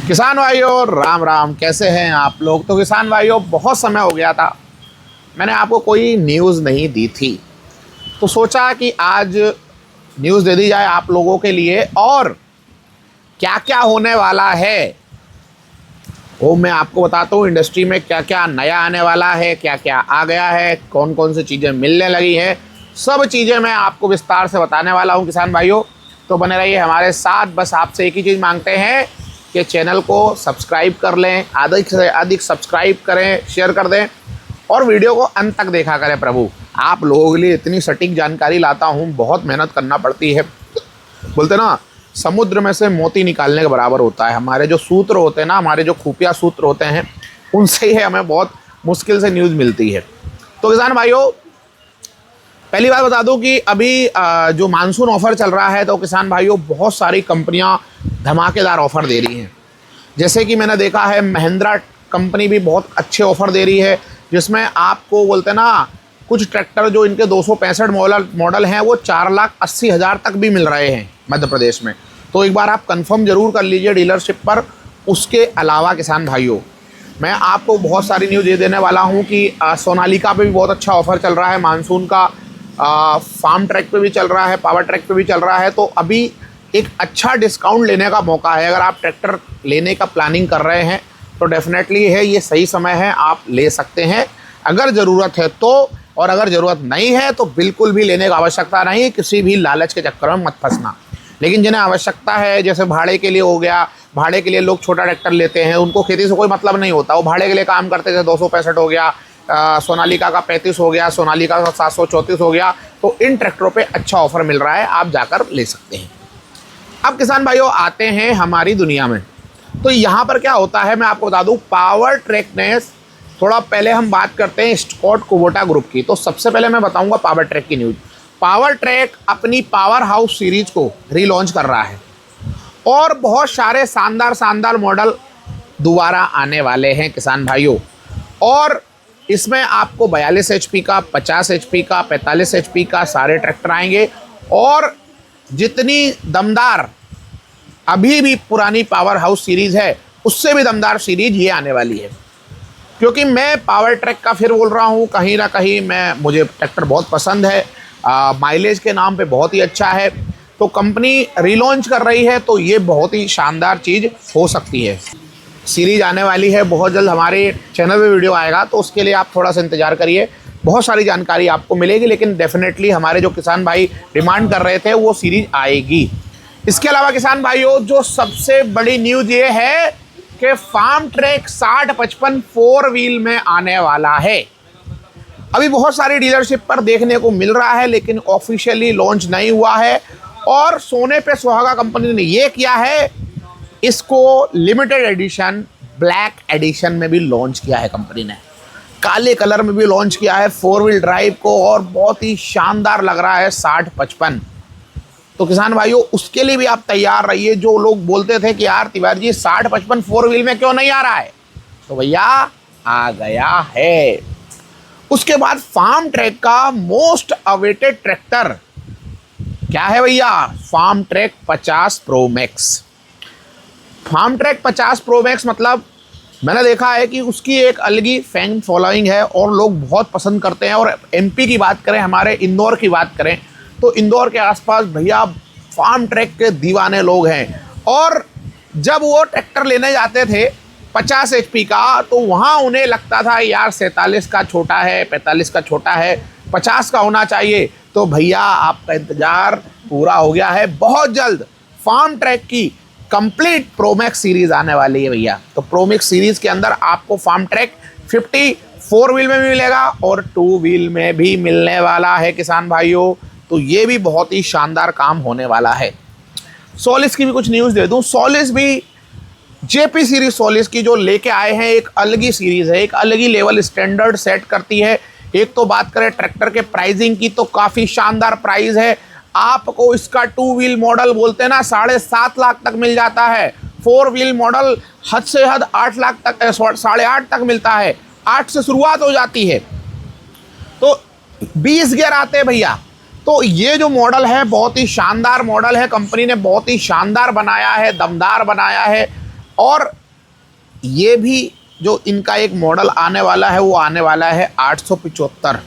किसान भाइयों राम राम, कैसे हैं आप लोग। तो किसान भाइयों बहुत समय हो गया था, मैंने आपको कोई न्यूज़ नहीं दी थी, तो सोचा कि आज न्यूज़ दे दी जाए आप लोगों के लिए। और क्या क्या होने वाला है वो मैं आपको बताता हूँ। इंडस्ट्री में क्या क्या नया आने वाला है, क्या क्या आ गया है, कौन कौन सी चीज़ें मिलने लगी है, सब चीज़ें मैं आपको विस्तार से बताने वाला हूँ किसान भाइयों। तो बने रहिए हमारे साथ। बस आपसे एक ही चीज़ मांगते हैं कि चैनल को सब्सक्राइब कर लें, अधिक से अधिक सब्सक्राइब करें, शेयर कर दें और वीडियो को अंत तक देखा करें। प्रभु आप लोगों के लिए इतनी सटीक जानकारी लाता हूँ, बहुत मेहनत करना पड़ती है। बोलते ना, समुद्र में से मोती निकालने के बराबर होता है। हमारे जो सूत्र होते हैं ना, हमारे जो खुफिया सूत्र होते हैं, उनसे ही हमें बहुत मुश्किल से न्यूज़ मिलती है। तो किसान भाइयों, पहली बात बता दूं कि अभी जो मानसून ऑफ़र चल रहा है, तो किसान भाइयों बहुत सारी कंपनियां धमाकेदार ऑफ़र दे रही हैं। जैसे कि मैंने देखा है, महिंद्रा कंपनी भी बहुत अच्छे ऑफ़र दे रही है, जिसमें आपको बोलते ना, कुछ ट्रैक्टर जो इनके 265 मॉडल हैं वो 4,80,000 तक भी मिल रहे हैं मध्य प्रदेश में। तो एक बार आप कंफर्म ज़रूर कर लीजिए डीलरशिप पर। उसके अलावा किसान भाइयों, मैं आपको बहुत सारी न्यूज़ ये देने वाला हूँ कि सोनालिका पे भी बहुत अच्छा ऑफ़र चल रहा है मानसून का। फार्म ट्रैक पे भी चल रहा है, पावर ट्रैक पे भी चल रहा है। तो अभी एक अच्छा डिस्काउंट लेने का मौका है। अगर आप ट्रैक्टर लेने का प्लानिंग कर रहे हैं तो डेफिनेटली है ये सही समय है, आप ले सकते हैं अगर ज़रूरत है तो। और अगर ज़रूरत नहीं है तो बिल्कुल भी लेने की आवश्यकता नहीं, किसी भी लालच के चक्कर में मत फंसना। लेकिन जिन्हें आवश्यकता है, जैसे भाड़े के लिए हो गया, भाड़े के लिए लोग छोटा ट्रैक्टर लेते हैं, उनको खेती से कोई मतलब नहीं होता, वो भाड़े के लिए काम करते, जैसे 265 हो गया, सोनालिका का 35 हो गया, सोनालिका का 734 हो गया। तो इन ट्रैक्टरों पे अच्छा ऑफर मिल रहा है, आप जाकर ले सकते हैं। अब किसान भाइयों आते हैं हमारी दुनिया में। तो यहाँ पर क्या होता है मैं आपको बता दूँ। पावर ट्रैक ने, थोड़ा पहले हम बात करते हैं स्कॉट कुबोटा ग्रुप की। तो सबसे पहले मैं बताऊँगा पावर ट्रैक की न्यूज़। पावर ट्रैक अपनी पावर हाउस सीरीज को रीलॉन्च कर रहा है और बहुत सारे शानदार शानदार मॉडल दोबारा आने वाले हैं किसान भाइयों। और इसमें आपको 42 HP का, 50 HP का, 45 HP का सारे ट्रैक्टर आएंगे। और जितनी दमदार अभी भी पुरानी पावर हाउस सीरीज़ है, उससे भी दमदार सीरीज ये आने वाली है। क्योंकि मैं पावर ट्रैक का फिर बोल रहा हूँ, कहीं ना कहीं मुझे ट्रैक्टर बहुत पसंद है, माइलेज के नाम पे बहुत ही अच्छा है। तो कंपनी रीलॉन्च कर रही है, तो ये बहुत ही शानदार चीज़ हो सकती है। सीरीज आने वाली है बहुत जल्द, हमारे चैनल पे वीडियो आएगा, तो उसके लिए आप थोड़ा सा इंतज़ार करिए, बहुत सारी जानकारी आपको मिलेगी। लेकिन डेफिनेटली हमारे जो किसान भाई डिमांड कर रहे थे, वो सीरीज आएगी। इसके अलावा किसान भाइयों, जो सबसे बड़ी न्यूज़ ये है कि फार्म ट्रैक 6055 4 व्हील में आने वाला है। अभी बहुत सारी डीलरशिप पर देखने को मिल रहा है, लेकिन ऑफिशियली लॉन्च नहीं हुआ है। और सोने पे सुहागा कंपनी ने ये किया है, इसको लिमिटेड एडिशन, ब्लैक एडिशन में भी लॉन्च किया है कंपनी ने, काले कलर में भी लॉन्च किया है 4 व्हील ड्राइव को, और बहुत ही शानदार लग रहा है 6055। तो किसान भाइयों, उसके लिए भी आप तैयार रहिए। जो लोग बोलते थे कि यार तिवारी जी 6055 4 व्हील में क्यों नहीं आ रहा है, तो भैया आ गया है। उसके बाद फार्म ट्रैक का मोस्ट अवेटेड ट्रैक्टर क्या है भैया, Farmtrac 50 pro max. Farmtrac 50 pro max मतलब मैंने देखा है कि उसकी एक अलग ही फैन फॉलोइंग है और लोग बहुत पसंद करते हैं। और एमपी की बात करें, हमारे इंदौर की बात करें, तो इंदौर के आसपास भैया फार्म ट्रैक के दीवाने लोग हैं। और जब वो ट्रैक्टर लेने जाते थे 50 HP का, तो वहाँ उन्हें लगता था यार 47 का छोटा है, 45 का छोटा है, 50 का होना चाहिए। तो भैया आपका इंतज़ार पूरा हो गया है, बहुत जल्द फार्म ट्रैक की कंप्लीट प्रोमैक्स सीरीज़ आने वाली है भैया। तो प्रोमैक्स सीरीज़ के अंदर आपको फार्म ट्रैक 50 4 व्हील में भी मिलेगा और 2 व्हील में भी मिलने वाला है किसान भाइयों। तो ये भी बहुत ही शानदार काम होने वाला है। सोलिस की भी कुछ न्यूज़ दे दूं। सोलिस भी जेपी सीरीज सोलिस की जो लेके आए हैं, एक अलग ही सीरीज़ है, एक अलग ही लेवल स्टैंडर्ड सेट करती है। एक तो बात करें ट्रैक्टर के प्राइसिंग की, तो काफ़ी शानदार प्राइस है। आपको इसका 2 व्हील मॉडल बोलते हैं ना, 7.5 लाख तक मिल जाता है। 4 व्हील मॉडल हद से हद 8 लाख तक, 8.5 तक मिलता है। 8 से शुरुआत हो जाती है, तो 20 गियर आते हैं भैया। तो ये जो मॉडल है बहुत ही शानदार मॉडल है, कंपनी ने बहुत ही शानदार बनाया है, दमदार बनाया है। और ये भी जो इनका एक मॉडल आने वाला है वो आने वाला है 875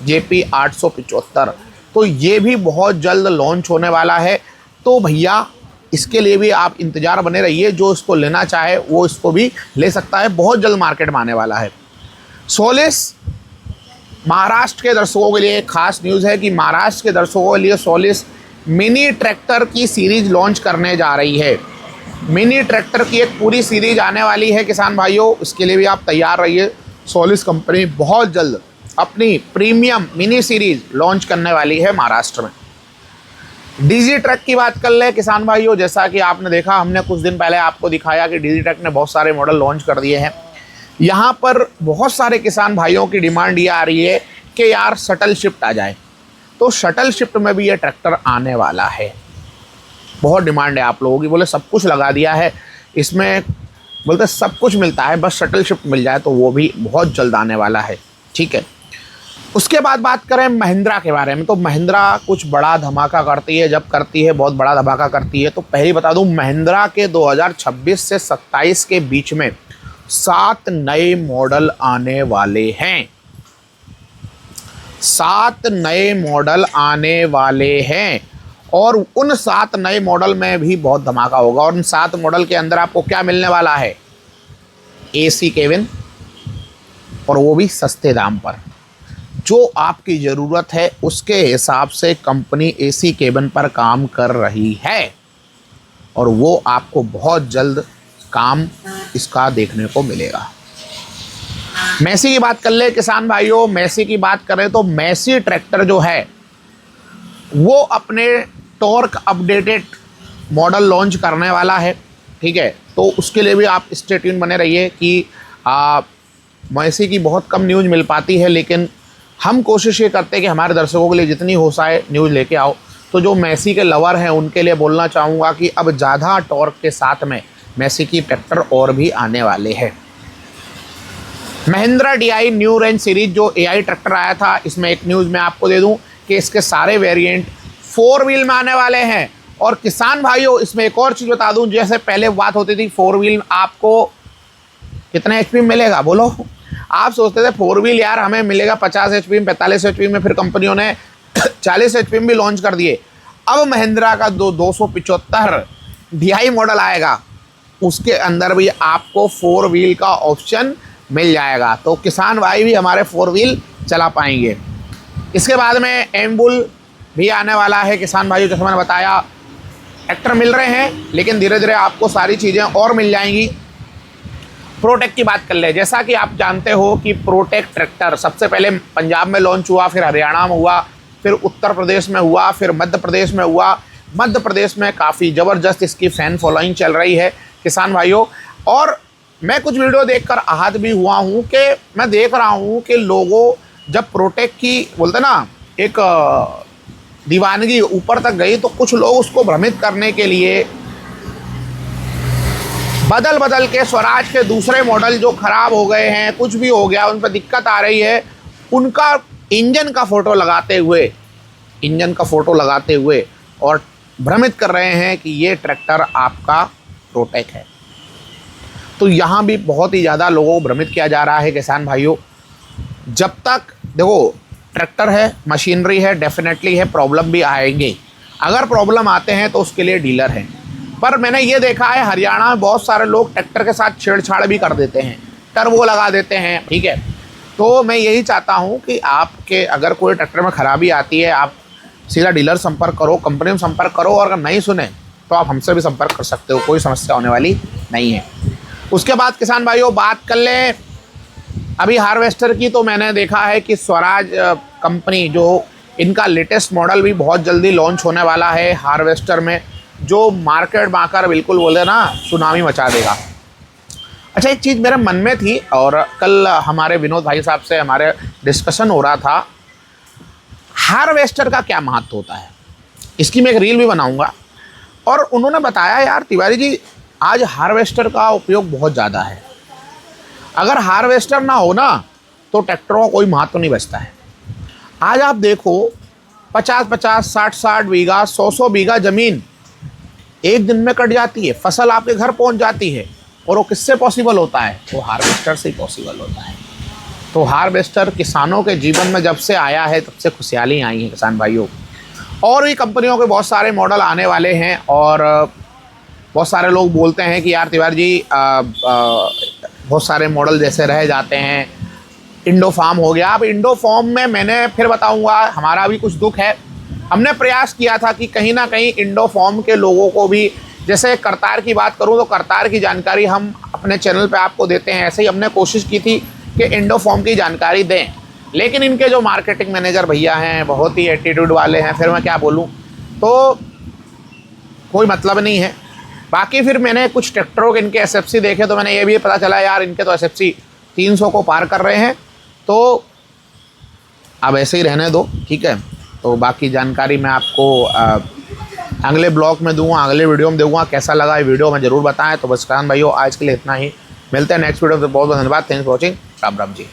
JP 875। तो ये भी बहुत जल्द लॉन्च होने वाला है। तो भैया इसके लिए भी आप इंतज़ार बने रहिए, जो इसको लेना चाहे वो इसको भी ले सकता है, बहुत जल्द मार्केट में आने वाला है। सोलिस महाराष्ट्र के दर्शकों के लिए एक खास न्यूज़ है कि महाराष्ट्र के दर्शकों के लिए सोलिस मिनी ट्रैक्टर की सीरीज़ लॉन्च करने जा रही है। मिनी ट्रैक्टर की एक पूरी सीरीज आने वाली है किसान भाइयों, इसके लिए भी आप तैयार रहिए। सोलिस कंपनी बहुत जल्द अपनी प्रीमियम मिनी सीरीज लॉन्च करने वाली है महाराष्ट्र में। डीजी ट्रक की बात कर ले किसान भाइयों, जैसा कि आपने देखा, हमने कुछ दिन पहले आपको दिखाया कि डीजी ट्रक ने बहुत सारे मॉडल लॉन्च कर दिए हैं। यहाँ पर बहुत सारे किसान भाइयों की डिमांड ये आ रही है कि यार शटल शिफ्ट आ जाए, तो शटल शिफ्ट में भी ये ट्रैक्टर आने वाला है। बहुत डिमांड है आप लोगों की, बोले सब कुछ लगा दिया है इसमें, बोलते सब कुछ मिलता है, बस शटल शिफ्ट मिल जाए, तो वो भी बहुत जल्द आने वाला है। ठीक है, उसके बाद बात करें महिंद्रा के बारे में, तो महिंद्रा कुछ बड़ा धमाका करती है, जब करती है बहुत बड़ा धमाका करती है। तो पहले बता दूं, महिंद्रा के 2026 से 27 के बीच में 7 नए मॉडल आने वाले हैं। 7 नए मॉडल आने वाले हैं और उन 7 नए मॉडल में भी बहुत धमाका होगा। और उन 7 मॉडल के अंदर आपको क्या मिलने वाला है? AC केबिन, और वो भी सस्ते दाम पर। जो आपकी ज़रूरत है उसके हिसाब से कंपनी AC केबिन पर काम कर रही है और वो आपको बहुत जल्द काम इसका देखने को मिलेगा। मैसी की बात कर ले किसान भाइयों, मैसी की बात करें तो मैसी ट्रैक्टर जो है वो अपने टॉर्क अपडेटेड मॉडल लॉन्च करने वाला है। ठीक है, तो उसके लिए भी आप स्टे ट्यून बने रहिए कि मैसी की बहुत कम न्यूज़ मिल पाती है, लेकिन हम कोशिश ये करते हैं कि हमारे दर्शकों के लिए जितनी हो सके न्यूज़ लेके आओ। तो जो मैसी के लवर हैं उनके लिए बोलना चाहूँगा कि अब ज़्यादा टॉर्क के साथ में मैसी की ट्रैक्टर और भी आने वाले हैं। Mahindra DI new range series जो AI ट्रैक्टर आया था, इसमें एक न्यूज़ मैं आपको दे दूं कि इसके सारे वेरिएंट 4 व्हील में आने वाले हैं। और किसान भाइयों इसमें एक और चीज़ बता दूं, जैसे पहले बात होती थी 4 व्हील आपको कितने HP में मिलेगा, बोलो? आप सोचते थे 4 व्हील यार हमें मिलेगा 50 HP में, 45 HP में, फिर कंपनियों ने 40 HP में भी लॉन्च कर दिए। अब महिंद्रा का 275 DI मॉडल आएगा, उसके अंदर भी आपको 4 व्हील का ऑप्शन मिल जाएगा, तो किसान भाई भी हमारे 4 व्हील चला पाएंगे। इसके बाद में एम्बुल भी आने वाला है किसान भाइयों, जैसे मैंने बताया ट्रैक्टर मिल रहे हैं, लेकिन धीरे धीरे आपको सारी चीज़ें और मिल जाएंगी। प्रोटेक की बात कर ले, जैसा कि आप जानते हो कि प्रोटेक ट्रैक्टर सबसे पहले पंजाब में लॉन्च हुआ, फिर हरियाणा में हुआ, फिर उत्तर प्रदेश में हुआ, फिर मध्य प्रदेश में हुआ। मध्य प्रदेश में काफ़ी ज़बरदस्त इसकी फ़ैन फॉलोइंग चल रही है किसान भाइयों। और मैं कुछ वीडियो देखकर आहत भी हुआ हूँ कि मैं देख रहा हूँ कि लोगों जब प्रोटेक की बोलते ना एक दीवानगी ऊपर तक गई, तो कुछ लोग उसको भ्रमित करने के लिए बदल बदल के स्वराज के दूसरे मॉडल जो ख़राब हो गए हैं, कुछ भी हो गया, उन पर दिक्कत आ रही है, उनका इंजन का फ़ोटो लगाते हुए और भ्रमित कर रहे हैं कि ये ट्रैक्टर आपका प्रोटेक है। तो यहाँ भी बहुत ही ज़्यादा लोगों को भ्रमित किया जा रहा है किसान भाइयों। जब तक देखो ट्रैक्टर है, मशीनरी है, डेफिनेटली है, प्रॉब्लम भी आएंगे। अगर प्रॉब्लम आते हैं तो उसके लिए डीलर हैं। पर मैंने ये देखा है हरियाणा में बहुत सारे लोग ट्रैक्टर के साथ छेड़छाड़ भी कर देते हैं, टर्बो लगा देते हैं। ठीक है, तो मैं यही चाहता हूँ कि आपके अगर कोई ट्रैक्टर में ख़राबी आती है, आप सीधा डीलर संपर्क करो, कंपनी में संपर्क करो, और अगर नहीं सुने तो आप हमसे भी संपर्क कर सकते हो, कोई समस्या होने वाली नहीं है। उसके बाद किसान भाइयों बात कर लें अभी हार्वेस्टर की, तो मैंने देखा है कि स्वराज कंपनी जो इनका लेटेस्ट मॉडल भी बहुत जल्दी लॉन्च होने वाला है हार्वेस्टर में, जो मार्केट में आकर बिल्कुल बोले ना सुनामी मचा देगा। अच्छा, एक चीज़ मेरे मन में थी और कल हमारे विनोद भाई साहब से हमारे डिस्कशन हो रहा था, हार्वेस्टर का क्या महत्व होता है, इसकी मैं एक रील भी बनाऊंगा। और उन्होंने बताया यार तिवारी जी आज हार्वेस्टर का उपयोग बहुत ज़्यादा है, अगर हार्वेस्टर ना हो ना तो ट्रैक्टरों का कोई महत्व नहीं बचता है। आज आप देखो 50-50, 60-60 बीघा, 100-100 बीघा ज़मीन एक दिन में कट जाती है, फसल आपके घर पहुंच जाती है। और वो किससे पॉसिबल होता है? वो हार्वेस्टर से ही पॉसिबल होता है। तो हार्वेस्टर किसानों के जीवन में जब से आया है तब से खुशहाली आई है किसान भाइयों। और भी कंपनियों के बहुत सारे मॉडल आने वाले हैं। और बहुत सारे लोग बोलते हैं कि यार तिवारी जी बहुत सारे मॉडल जैसे रह जाते हैं, इंडोफार्म हो गया। अब इंडोफार्म में मैंने फिर बताऊंगा, हमारा भी कुछ दुख है। हमने प्रयास किया था कि कहीं ना कहीं इंडोफार्म के लोगों को भी, जैसे करतार की बात करूं तो करतार की जानकारी हम अपने चैनल पे आपको देते हैं, ऐसे ही हमने कोशिश की थी कि इंडोफार्म की जानकारी दें। लेकिन इनके जो मार्केटिंग मैनेजर भैया हैं बहुत ही एटीट्यूड वाले हैं, फिर मैं क्या बोलूँ, तो कोई मतलब नहीं है। बाकी फिर मैंने कुछ ट्रैक्टरों के इनके एसएफसी देखे तो मैंने ये भी पता चला यार इनके तो एसएफसी 300 को पार कर रहे हैं। तो अब ऐसे ही रहने दो, ठीक है। तो बाकी जानकारी मैं आपको अगले ब्लॉग में दूंगा, अगले वीडियो में दूंगा। कैसा लगा ये वीडियो में ज़रूर बताएं। तो बस किसान भाइयों आज के लिए इतना ही, मिलते हैं नेक्स्ट वीडियो में। बहुत बहुत धन्यवाद, thanks for watching. Ram Ram ji.